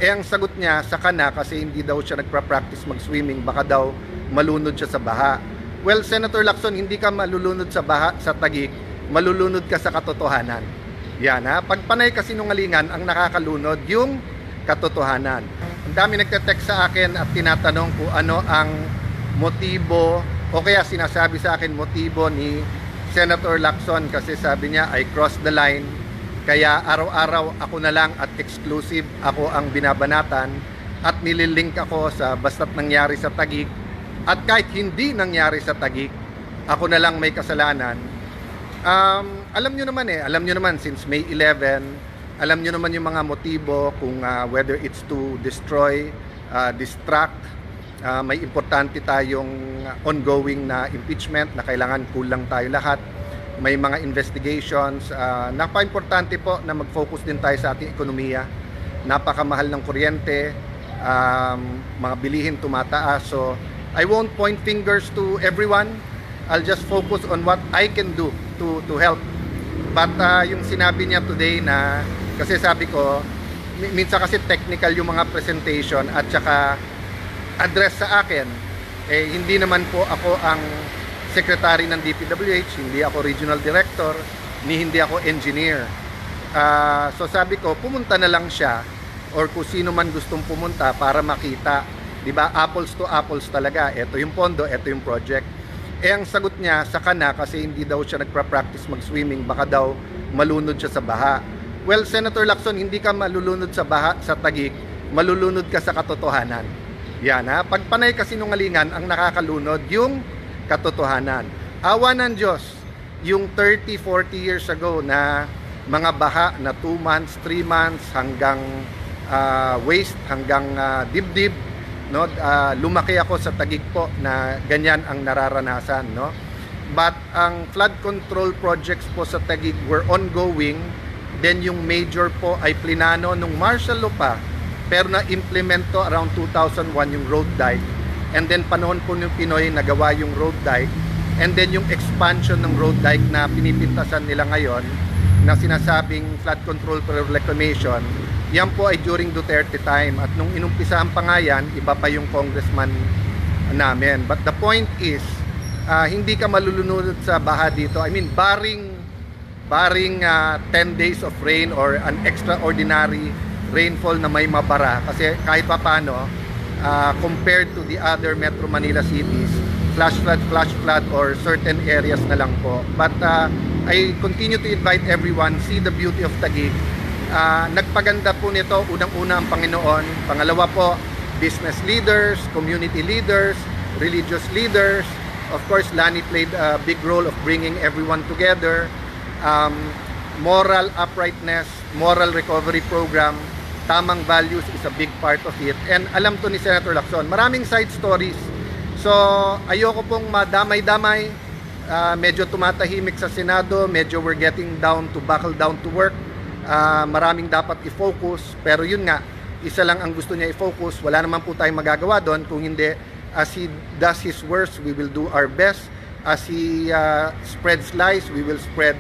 Ang sagot niya, saka na kasi hindi daw siya nagpa-practice mag-swimming, baka daw malunod siya sa baha. Well, Senator Lacson, hindi ka malulunod sa baha sa Taguig, malulunod ka sa katotohanan. Yan ha, pag panay kasinungalingan, ang nakakalunod yung katotohanan. Ang dami nagte-text sa akin at tinatanong kung ano ang motibo o kaya sinasabi sa akin motibo ni Senator Lacson kasi sabi niya, I crossed the line. Kaya araw-araw ako na lang at exclusive ako ang binabanatan at nililink ako sa basta't nangyari sa Taguig. At kahit hindi nangyari sa Taguig, ako na lang may kasalanan. Alam nyo naman since May 11, alam nyo naman yung mga motibo kung whether it's to destroy, distract, may importante tayong ongoing na impeachment na kailangan kulang tayo lahat. May mga investigations, napaka-importante po na mag-focus din tayo sa ating ekonomiya. Napakamahal ng kuryente, mga bilihin tumataas. So, I won't point fingers to everyone. I'll just focus on what I can do to help. But yung sinabi niya today na, kasi sabi ko, minsan kasi technical yung mga presentation at saka address sa akin, hindi naman po ako ang secretary ng DPWH, hindi ako regional director, hindi ako engineer. So sabi ko, pumunta na lang siya or kung sino man gustong pumunta para makita, 'di ba? Apples to apples talaga. Ito yung pondo, ito yung project. Ang sagot niya, saka na kasi hindi daw siya nagpa-practice mag-swimming, baka daw malunod siya sa baha. Well, Senator Lacson, hindi ka malulunod sa baha sa Taguig, malulunod ka sa katotohanan. Yan ha, pag panay kasinungalingan, ang nakakalunod yung katotohanan. Awa ng Diyos, yung 30-40 years ago na mga baha na 2 months, 3 months hanggang waist, hanggang dibdib, no? Lumaki ako sa Taguig po na ganyan ang nararanasan, no? But ang flood control projects po sa Taguig were ongoing. Then yung major po ay plinano nung martial law pa, pero na-implemento around 2001 yung road dike. And then panahon po ng Pinoy nagawa yung road dike. And then yung expansion ng road dike na pinipintasan nila ngayon na sinasabing flood control for reclamation, yan po ay during Duterte time. At nung inumpisahan pa nga yan, iba pa yung congressman namin. But the point is, hindi ka malulunod sa baha dito. I mean, barring 10 days of rain or an extraordinary rainfall na may mabara. Kasi kahit pa paano, compared to the other Metro Manila cities, flash flood or certain areas na lang po. But I continue to invite everyone, see the beauty of Taguig. Nagpaganda po nito, unang-una ang Panginoon. Pangalawa po, business leaders, community leaders, religious leaders. Of course, Lani played a big role of bringing everyone together. Moral uprightness, moral recovery program, tamang values is a big part of it. And alam to ni Senator Lacson, maraming side stories. So, ayoko pong madamay-damay. Medyo tumatahimik sa Senado, medyo we're getting down to buckle down to work. Maraming dapat i-focus, pero yun nga, isa lang ang gusto niya i-focus. Wala naman po tayong magagawa doon. Kung hindi, as he does his worst, we will do our best. As he spreads lies, we will spread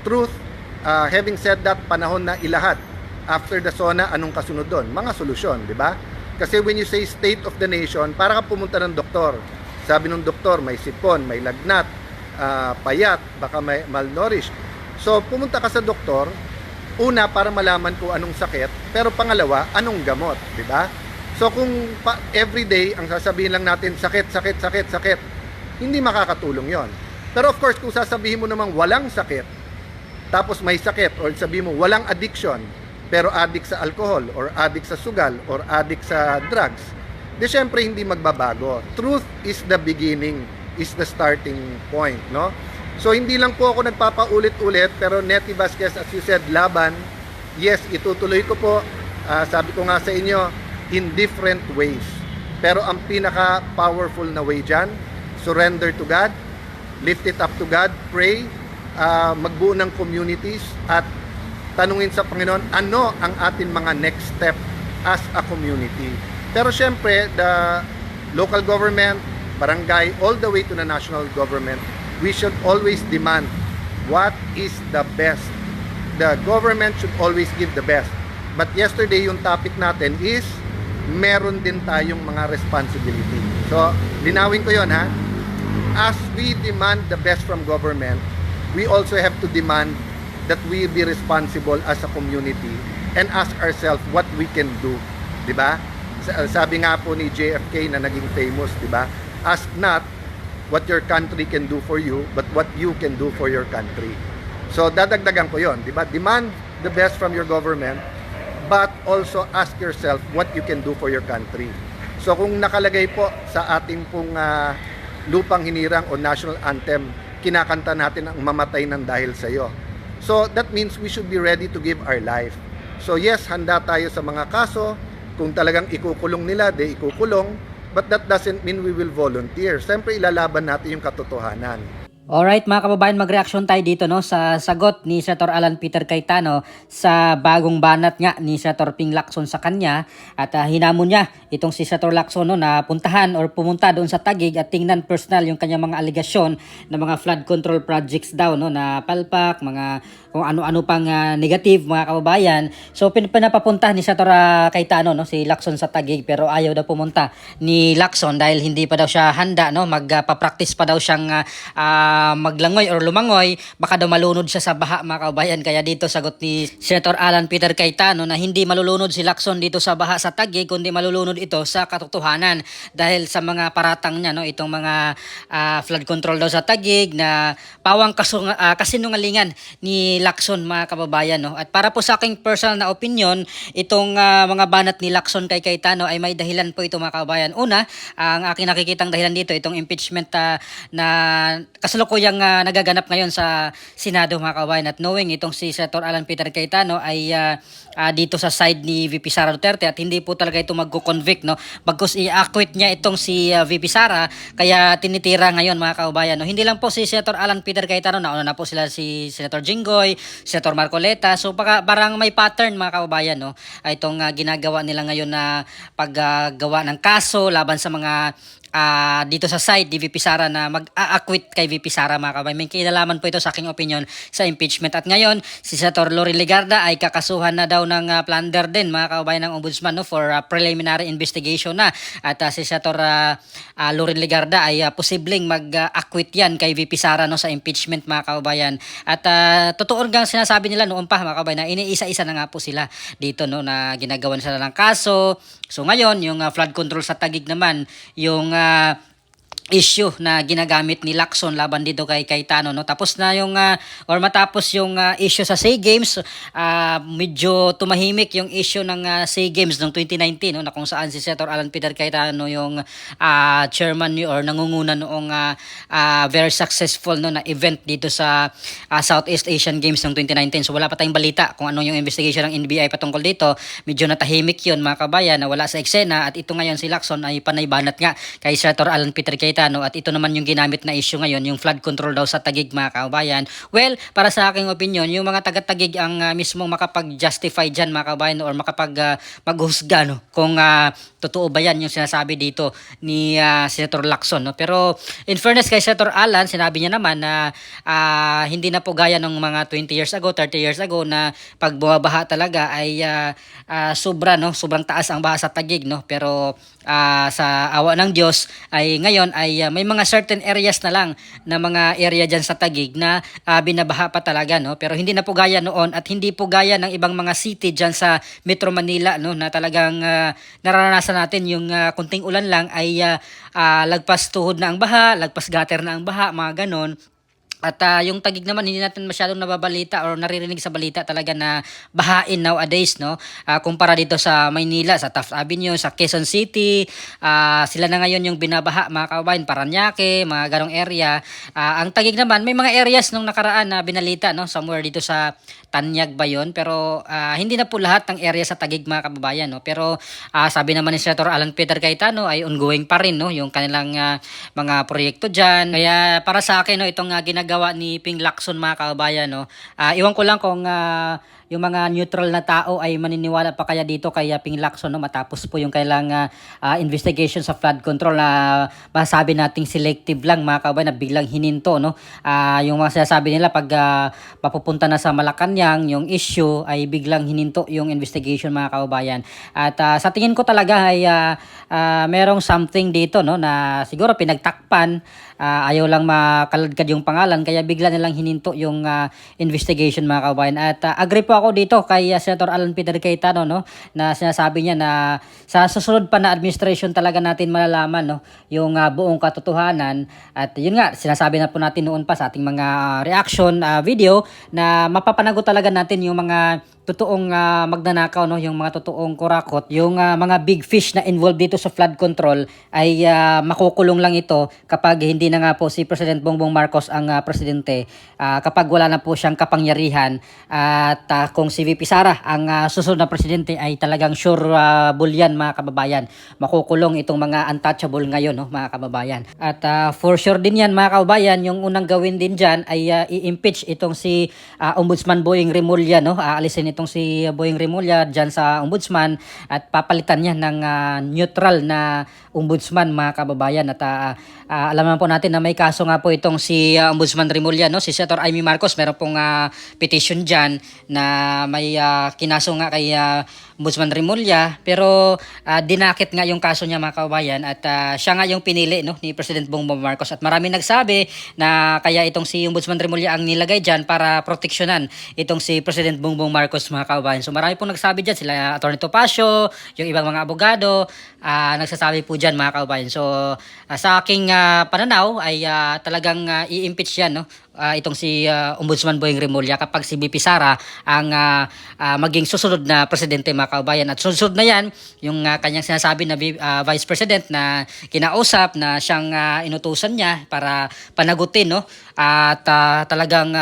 truth. Having said that, panahon na ilahat. After the SONA, anong kasunod doon? Mga solusyon, di ba? Kasi when you say state of the nation, para ka pumunta ng doktor. Sabi ng doktor, may sipon, may lagnat, payat, baka may malnourished. So, pumunta ka sa doktor, una, para malaman kung anong sakit, pero pangalawa, anong gamot, di ba? So, kung everyday, ang sasabihin lang natin, sakit, hindi makakatulong yon. Pero of course, kung sasabihin mo namang walang sakit, tapos may sakit, or sabihin mo walang addiction, pero addict sa alcohol, or addict sa sugal, or addict sa drugs, di syempre hindi magbabago. Truth is the beginning, is the starting point, no? So hindi lang po ako nagpapaulit-ulit, pero Nettie Vasquez, as you said, laban, yes, itutuloy ko po, sabi ko nga sa inyo, in different ways. Pero ang pinaka-powerful na way dyan, surrender to God, lift it up to God, pray, magbuo ng communities, at tanungin sa Panginoon, ano ang atin mga next step as a community. Pero syempre, the local government, barangay, all the way to the national government, we should always demand what is the best. The government should always give the best. But yesterday, yung topic natin is meron din tayong mga responsibility. So, linawin ko yon ha. As we demand the best from government, we also have to demand that we be responsible as a community and ask ourselves what we can do. Diba? Sabi nga po ni JFK na naging famous, diba? Ask not what your country can do for you, but what you can do for your country. So, dadagdagan ko yon, diba? Demand the best from your government, but also ask yourself what you can do for your country. So kung nakalagay po sa ating pong lupang hinirang o national anthem, kinakanta natin ang mamatay ng dahil sa iyo. So that means we should be ready to give our life. So yes, handa tayo sa mga kaso. Kung talagang ikukulong nila, ikukulong. But that doesn't mean we will volunteer. Siyempre ilalaban natin yung katotohanan. Alright mga kababayan, mag-reaction tayo dito no sa sagot ni Senator Alan Peter Cayetano sa bagong banat nga ni Senator Ping Lacson sa kanya at hinamon niya itong si Senator Lacson no, na puntahan or pumunta doon sa Taguig at tingnan personal yung kanyang mga aligasyon na mga flood control projects daw no, na palpak, mga kung ano-ano pang negative mga kababayan. So pinapapunta ni Senator Cayetano no, si Lacson sa Taguig pero ayaw daw pumunta ni Lacson dahil hindi pa daw siya handa no, magpa-practice pa daw siyang maglangoy or lumangoy, baka daw malunod siya sa baha mga kababayan. Kaya dito sagot ni Senator Alan Peter Cayetano na hindi malulunod si Lacson dito sa baha sa Taguig, kundi malulunod ito sa katotohanan dahil sa mga paratang niya no, itong mga flood control daw sa Taguig na pawang kasinungalingan ni Lacson mga kababayan no. At para po sa aking personal na opinion, itong mga banat ni Lacson kay Cayetano ay may dahilan po ito mga kababayan. Una, ang aking nakikitang dahilan dito itong impeachment na kasalukuyang nagaganap ngayon sa Senado mga kababayan, at knowing itong si Senator Alan Peter Cayetano ay dito sa side ni VP Sara Duterte at hindi po talaga ito magko-convict no, bagkus i-acquit niya itong si VP Sara, kaya tinitira ngayon mga kababayan no. Hindi lang po si Senator Alan Peter Cayetano, nauna na po sila si Senator Jinggoy, Senator Marcoleta, so parang may pattern mga kababayan no, itong ginagawa nila ngayon na paggawa ng kaso laban sa mga dito sa side ni VP Sara na mag-acquit kay VP Sara mga kababayan. May kinalaman po ito sa aking opinion sa impeachment. At ngayon, si Senator Lory Legarda ay kakasuhan na daw ng plunder din mga kababayan ng Ombudsman no, for preliminary investigation na. At si Senator Lory Legarda ay posibleng mag-acquit yan kay VP Sara no, sa impeachment mga kababayan. At totoo nga sinasabi nila noon pa mga kababayan na iniisa-isa na nga po sila dito no, na ginagawan sila ng kaso. So ngayon, yung flood control sa Taguig naman, yung issue na ginagamit ni Lacson laban dito kay Cayetano no. Tapos na yung or matapos yung issue sa SEA Games, medyo tumahimik yung issue ng SEA Games noong 2019 no, na kung saan si Senator Alan Peter Cayetano yung chairman or nangunguna noong very successful no na event dito sa Southeast Asian Games noong 2019. So wala pa tayong balita kung ano yung investigation ng NBI patungkol dito. Medyo natahimik yun mga kabayan na wala sa eksena, at ito ngayon si Lacson ay panay banat nga kay Senator Alan Peter Cayetano. At ito naman yung ginamit na issue ngayon, yung flood control daw sa Taguig mga kababayan. Well, para sa aking opinion, yung mga taga-Taguig ang mismong makapag-justify dyan mga kababayan or maghusga no, kung totoo ba yan yung sinasabi dito ni Senator Lacson no. Pero in fairness kay Senator Alan, sinabi niya naman na hindi na po gaya ng mga 20 years ago, 30 years ago na pag bumabaha talaga ay sobrang taas ang baha sa Taguig no. Pero sa awa ng Diyos ay ngayon ay may mga certain areas na lang na mga area dyan sa Taguig na binabaha pa talaga no. Pero hindi na po gaya noon at hindi po gaya ng ibang mga city dyan sa Metro Manila no, na talagang nararanasan natin yung kunting ulan lang ay lagpas tuhod na ang baha, lagpas gutter na ang baha, mga ganon. At yung Taguig naman hindi natin masyadong nababalita or naririnig sa balita talaga na bahain nowadays no. Kumpara dito sa Maynila, sa Taft Avenue, sa Quezon City, sila na ngayon yung binabaha mga kababayan, Parañaque, mga ganong area. Ang Taguig naman may mga areas nung nakaraan na binalita no, somewhere dito sa Tanyag ba yun? Pero hindi na po lahat ng area sa Taguig mga kababayan no. Pero sabi naman ni Senator Alan Peter Cayetano ay ongoing pa rin no, yung kanilang mga proyekto dyan. Kaya para sa akin no, itong ginagawa ni Ping Lacson mga kababayan no, iwan ko lang kung yung mga neutral na tao ay maniniwala pa kaya dito kay Ping Lacson, no, matapos po yung kailang investigation sa flood control na masabi nating selective lang mga kababayan, na biglang hininto, no. Yung mga sinasabi nila pag mapupunta na sa Malacanang yung issue ay biglang hininto yung investigation mga kababayan. At sa tingin ko talaga ay merong something dito, no, na siguro pinagtakpan, ayaw lang makaladkad yung pangalan kaya bigla nilang hininto yung investigation mga kababayan. At agree po ako dito kay Senator Alan Peter Cayetano, no, na sinasabi niya na sa susunod pa na administration talaga natin malalaman, no, yung buong katotohanan. At yun nga, sinasabi na po natin noon pa sa ating mga reaction video na mapapanagot talaga natin yung mga totoong magnanakaw, no, yung mga totoong kurakot, yung mga big fish na involved dito sa flood control ay makukulong lang ito kapag hindi na nga po si President Bongbong Marcos ang presidente, kapag wala na po siyang kapangyarihan, at kung si VP Sara ang susunod na presidente ay talagang sure bulyan mga kababayan, makukulong itong mga untouchable ngayon, no, mga kababayan. At for sure din yan mga kababayan, yung unang gawin din dyan ay i-impeach itong si Ombudsman Boying Remulla, no. Alisin itong si Boying Remulla dyan sa ombudsman at papalitan niya ng neutral na ombudsman mga kababayan. At alam naman po natin na may kaso nga po itong si Ombudsman Remulla, no. Si Senator Amy Marcos meron pong petition dyan na may kinaso nga kay Ombudsman Remulla, pero dinakit nga yung kaso niya mga kababayan. At siya nga yung pinili, no, ni President Bongbong Marcos. At marami nagsabi na kaya itong si Ombudsman Remulla ang nilagay dyan para proteksyonan itong si President Bongbong Marcos mga kababayan. So marami pong nagsabi dyan, sila Atty. Topacio, yung ibang mga abogado, nagsasabi po dyan mga kababayan. So sa aking pananaw ay talagang i-impeach yan, no, itong si Ombudsman Boying Remulla kapag si VP Sara ang maging susunod na presidente mga kababayan. At susunod na yan yung kanyang sinasabi na Vice President na kinausap na siyang inutusan niya para panagutin, no, at talagang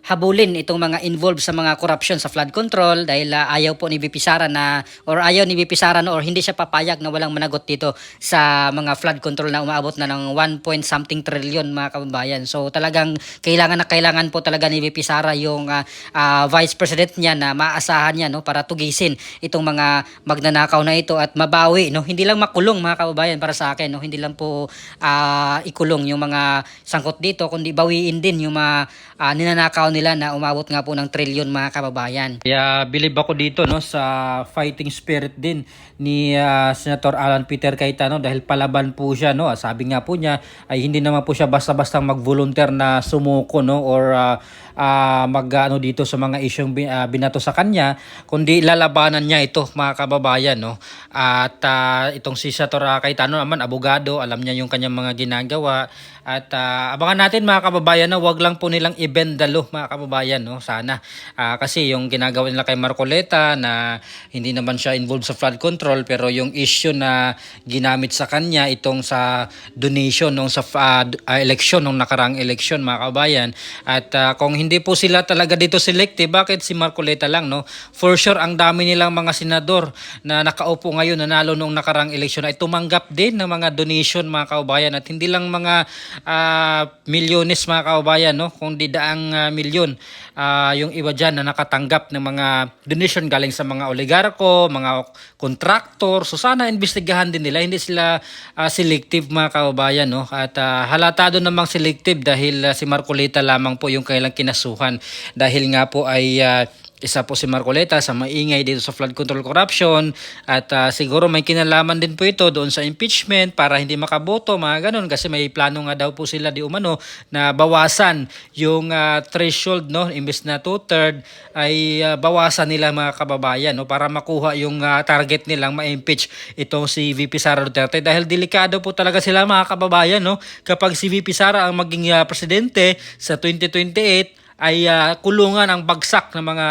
habulin itong mga involved sa mga corruption sa flood control dahil ayaw po ni VP Sara na, or ayaw ni VP Sara, no, or hindi siya papayag na walang managot dito sa mga flood control na umaabot na ng 1 point something trillion mga kababayan. So talagang kailangan po talaga ni VP Sara yung Vice President niya na maasahan niya, no, para tugisin itong mga magnanakaw na ito at mabawi, no, hindi lang makulong mga kababayan para sa akin, no, hindi lang po ikulong yung mga sangkot dito kundi bawiin din yung mga ninanakaw nila na umabot nga po ng trilyon mga kababayan. Kaya believe ako dito, no, sa fighting spirit din ni Senator Alan Peter Cayetano dahil palaban po siya, no. Sabi nga po niya ay hindi naman po siya basta-basta mag-volunteer na sumuko, no, or mag-ano dito sa mga isyong binato sa kanya, kundi lalabanan niya ito mga kababayan, no. At itong si Senator Cayetano naman abogado, alam niya yung kanyang mga ginagawa. At abangan natin mga kababayan na wag lang po nilang ibendalo mga kababayan, no, sana. Kasi yung ginagawa nila kay Marcoleta na hindi naman siya involved sa flood control, pero yung issue na ginamit sa kanya itong sa donation nung sa election, nung nakarang election mga kababayan. At kung hindi po sila talaga dito selective, bakit si Marcoleta lang, no? For sure ang dami nilang mga senador na nakaupo ngayon nanalo nung nakarang election ay tumanggap din ng mga donation mga kababayan. At hindi lang mga milyones mga kababayan, no, kung di daang milyon yung iba dyan na nakatanggap ng mga donation galing sa mga oligarko, mga kontraktor. So sana investigahan din nila, hindi sila selective mga kababayan, no. At halatado namang selective dahil si Marcoleta lamang po yung kailang kinasuhan dahil nga po ay isa po si Marcoleta sa maingay dito sa flood control corruption. At siguro may kinalaman din po ito doon sa impeachment para hindi makaboto mga ganun, kasi may plano nga daw po sila di umano na bawasan yung threshold, no, imbes na 2/3 ay bawasan nila mga kababayan, no, para makuha yung target nilang ma-impeach itong si VP Sara Duterte dahil delikado po talaga sila mga kababayan, no, kapag si VP Sara ang maging presidente sa 2028 ay kulungan ang bagsak ng mga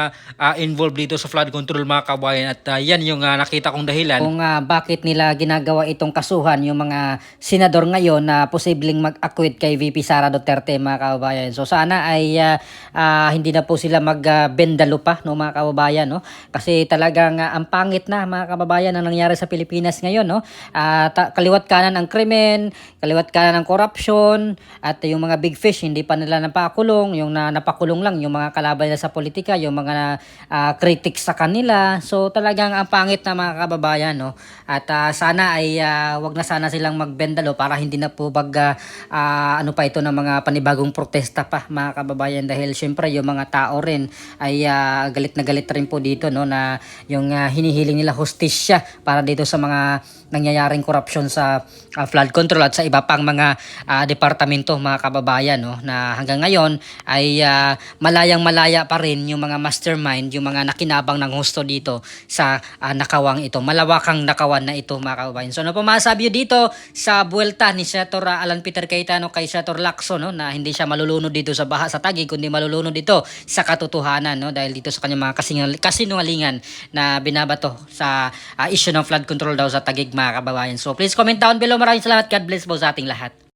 involved dito sa flood control mga kabayan. At yan yung nakita kong dahilan kung bakit nila ginagawa itong kasuhan yung mga senador ngayon na posibleng mag-acquit kay VP Sara Duterte mga kababayan. So sana ay hindi na po sila magbendalo pa, no, mga kababayan, no, kasi talagang ang pangit na mga kababayan ang nangyari sa Pilipinas ngayon, no. Kaliwat kanan ang krimen, kaliwat kanan ang corruption, at yung mga big fish hindi pa nila napakulong, yung napakulong mapakulong lang yung mga kalaban nila sa politika, yung mga critics sa kanila. So talagang ang pangit na mga kababayan, no? At sana ay wag na sana silang magbendalo para hindi na po ano pa ito ng mga panibagong protesta pa mga kababayan, dahil syempre yung mga tao rin ay galit na galit rin po dito, no, na yung hinihiling nila hustisya para dito sa mga nangyayaring korupsyon sa flood control at sa iba pang mga departamento mga kababayan, no, na hanggang ngayon ay malayang malaya pa rin yung mga mastermind, yung mga nakinabang ng husto dito sa nakawang ito, malawakang nakawan na ito mga kababayan. So ano po masasabi nyo dito sa buwelta ni Senator Alan Peter Cayetano kay Senator Lacson, no, na hindi siya malulunod dito sa baha sa Taguig kundi malulunod dito sa katotohanan, no, dahil dito sa kanyang mga kasinungalingan na binabato sa issue ng flood control daw sa Taguig mga kababayan. So please comment down below. Maraming salamat. God bless po sa ating lahat.